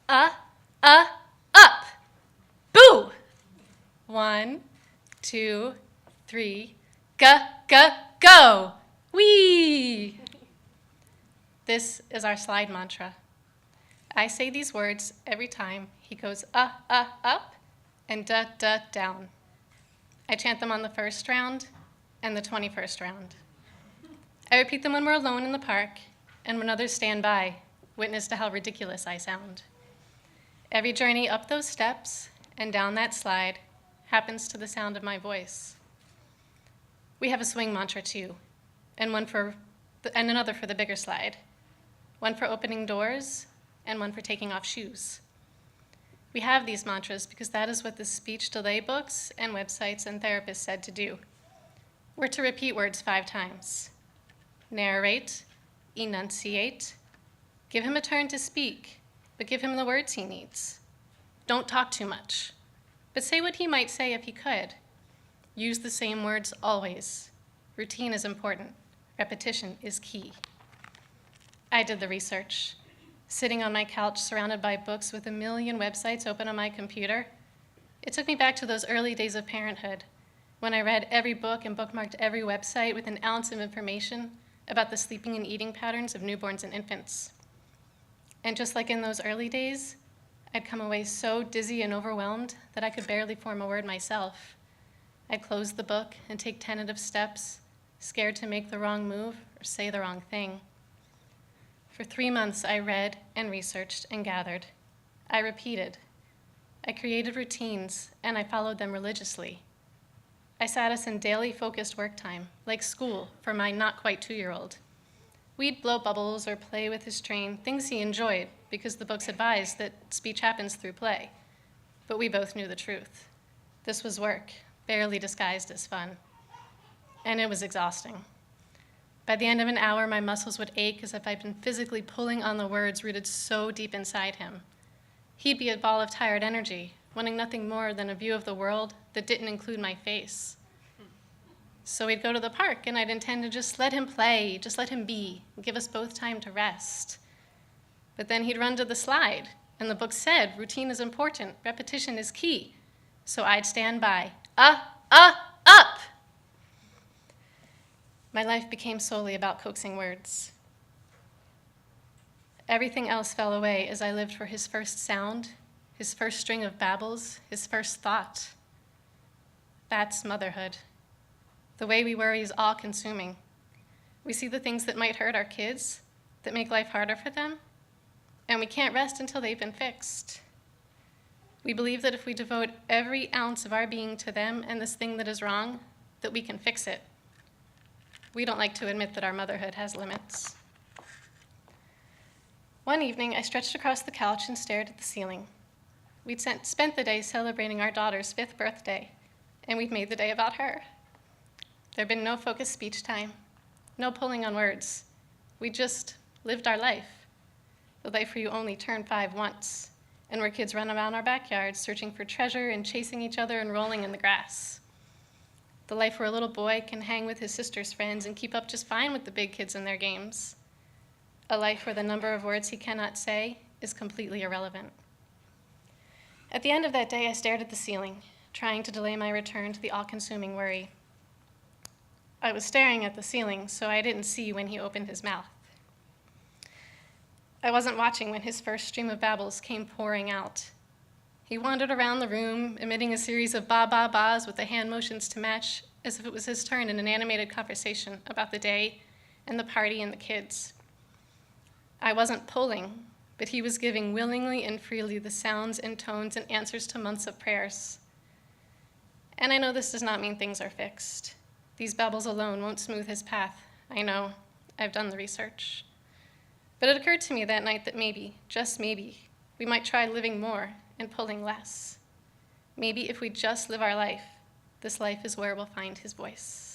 up. Boo! 1, 2, 3, go. Whee! This is our slide mantra. I say these words every time he goes up and down. I chant them on the first round and the 21st round. I repeat them when we're alone in the park and when others stand by, witness to how ridiculous I sound. Every journey up those steps and down that slide happens to the sound of my voice. We have a swing mantra too, and another for the bigger slide. One for opening doors and one for taking off shoes. We have these mantras because that is what the speech delay books and websites and therapists said to do. We're to repeat words 5 times. Narrate, enunciate, give him a turn to speak, but give him the words he needs. Don't talk too much, but say what he might say if he could. Use the same words always. Routine is important. Repetition is key. I did the research. Sitting on my couch surrounded by books with a million websites open on my computer, it took me back to those early days of parenthood when I read every book and bookmarked every website with an ounce of information about the sleeping and eating patterns of newborns and infants. And just like in those early days, I'd come away so dizzy and overwhelmed that I could barely form a word myself. I'd close the book and take tentative steps, scared to make the wrong move or say the wrong thing. For 3 months, I read and researched and gathered. I repeated. I created routines, and I followed them religiously. I sat us in daily focused work time, like school for my not-quite 2-year-old. We'd blow bubbles or play with his train, things he enjoyed, because the books advised that speech happens through play. But we both knew the truth. This was work, barely disguised as fun. And it was exhausting. By the end of an hour, my muscles would ache as if I'd been physically pulling on the words rooted so deep inside him. He'd be a ball of tired energy, wanting nothing more than a view of the world that didn't include my face. So we'd go to the park, and I'd intend to just let him play, just let him be, and give us both time to rest. But then he'd run to the slide, and the book said, routine is important, repetition is key. So I'd stand by, up! My life became solely about coaxing words. Everything else fell away as I lived for his first sound, his first string of babbles, his first thought. That's motherhood. The way we worry is all-consuming. We see the things that might hurt our kids, that make life harder for them, and we can't rest until they've been fixed. We believe that if we devote every ounce of our being to them and this thing that is wrong, that we can fix it. We don't like to admit that our motherhood has limits. One evening, I stretched across the couch and stared at the ceiling. We'd spent the day celebrating our daughter's 5th birthday, and we'd made the day about her. There'd been no focused speech time, no pulling on words. We just lived our life, the life where you only turn 5 once, and where kids run around our backyards searching for treasure and chasing each other and rolling in the grass. The life where a little boy can hang with his sister's friends and keep up just fine with the big kids in their games. A life where the number of words he cannot say is completely irrelevant. At the end of that day, I stared at the ceiling, trying to delay my return to the all-consuming worry. I was staring at the ceiling, so I didn't see when he opened his mouth. I wasn't watching when his first stream of babbles came pouring out. He wandered around the room, emitting a series of ba-ba-bas with the hand motions to match, as if it was his turn in an animated conversation about the day and the party and the kids. I wasn't pulling, but he was giving willingly and freely the sounds and tones and answers to months of prayers. And I know this does not mean things are fixed. These babbles alone won't smooth his path. I know. I've done the research. But it occurred to me that night that maybe, just maybe, we might try living more and pulling less. Maybe if we just live our life, this life is where we'll find his voice.